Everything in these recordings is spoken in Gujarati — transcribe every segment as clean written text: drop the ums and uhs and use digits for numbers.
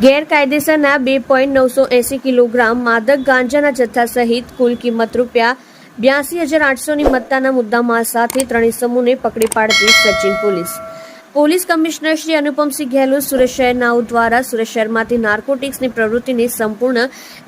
ગેરકાયદેસરના 2.980 કિલોગ્રામ માદક ગાંજાના જથ્થા સહિત કુલ કિંમત ₹82,800ની મત્તાના મુદ્દામાલ સાથે ત્રણ ઇસમોને પકડી પાડતી સચિન પોલીસ કમિશનર શ્રી અનુપમસિંહ ગેહલોત સુરત શહેર નાઓ દ્વારા સુરત શહેરમાંથી નાર્કોટિક્સની પ્રવૃત્તિને સંપૂર્ણ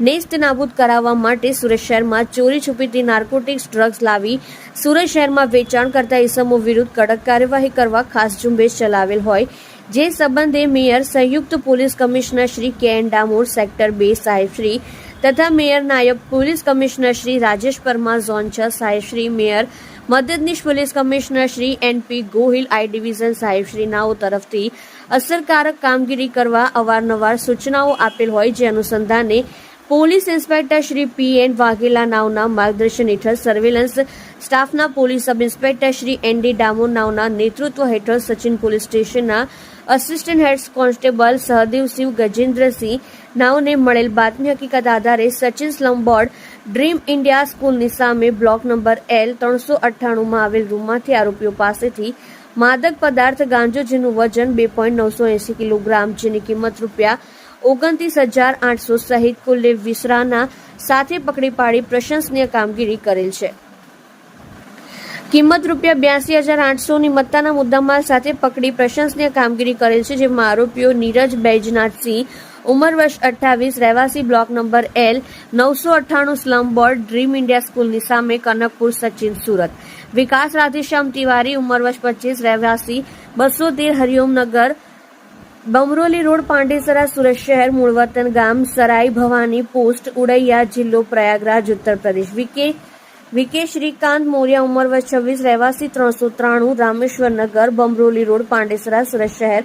નેસ્ત નાબૂદ કરાવવા માટે સુરત શહેરમાં ચોરી છુપીથી નાર્કોટિક્સ ડ્રગ્સ લાવી સુરત શહેરમાં વેચાણ કરતા ઇસમો વિરુદ્ધ કડક કાર્યવાહી કરવા ખાસ ઝુંબેશ ચલાવેલ હોય જે સંબંધે મેયર સંયુક્ત police commissioner Shri K N. Damor sector 2 સાહેબ શ્રી તથા મેયર નાયબ police commissioner Shri Rajesh Parmar zone 6 સાહેબ શ્રી મેયર મદદનીશ police commissioner Shri N P. Gohil I division સાહેબ શ્રી નાઓ તરફથી અસરકારક કામગીરી કરવા અવારનવાર સૂચનાઓ આપેલ હોય જે અનુસંધાને police inspector Shri P N. Vaghela નાઓના માર્ગદર્શન હેઠળ સર્વેલન્સ સ્ટાફના police sub inspector Shri N D. Damor નાઓના નેતૃત્વ હેઠળ સચિન પોલીસ સ્ટેશનના assistant head constable Sahdevsinh Gajendrasinh નાઓને મળેલ બાતમી હકીકત આધારે Sachin slum board dream India સ્કૂલની સામે બ્લોક નંબર L 398માં આવેલ રૂમમાંથી આરોપીઓ પાસેથી માદક પદાર્થ ગાંજો જેનું વજન 2.980 કિલોગ્રામ જેની કિંમત ₹29,800 સહિત કુલ વિસરાના સાથે પકડી પાડી પ્રશંસનીય કામગીરી કરેલ છે. કિંમત ₹82,800ની મત્તાના મુદ્દામાલ સાથે પકડી પ્રશંસનીય કામગીરી કરેલ છે જેમાં આરોપીઓ નીરજ બૈજનાથસિંહ ઉંમર વર્ષ 28 રહેવાસી block number L 998 slum board dream India સ્કૂલની સામે કનકપુર સચિન સુરત, વિકાસ રાધેશ્યામ તિવારી ઉંમર વર્ષ 25 રહેવાસી 213 હરિઓમનગર બમરોલી રોડ પાંડેસરા સુરત શહેર મૂળ વતન ગામ સરાઈ ભવાની પોસ્ટ ઉડૈયા જિલ્લો પ્રયાગરાજ ઉત્તર પ્રદેશ વિકે શ્રીકાંત મોરિયા ઉંમર વર્ષ 26 રહેવાસી 393 રામેશ્વર નગર બમરોલી રોડ પાંડેસરા સુરત શહેર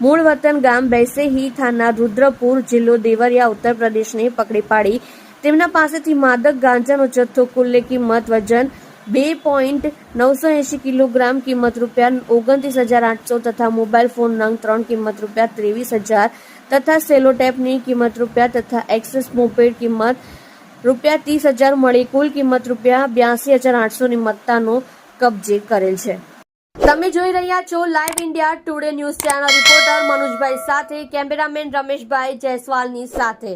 મૂળ વતન ગામ બૈસેહી થાના રુદ્રપુર જિલ્લો દેવરિયા ઉત્તર પ્રદેશને પકડી પાડી તેમના પાસેથી માદક ગાંજાનો જથ્થો કુલ્લે કિંમત વજન 2.980 કિલોગ્રામ કિંમત ₹29,800 તથા મોબાઈલ ફોન નંગ 3 કિંમત ₹23,000 તથા સેલોટેપની કિંમત તથા એક્સેસ મોપેડ કિંમત ₹30,000 મળી કુલ કિંમત ₹82,800ની મત્તાનો કબજે કરેલ છે. તમે જોઈ રહ્યા છો live India today news channel. Reporter Manojbhai સાથે કેમેરામેન રમેશભાઈ જયસ્વાલની સાથે.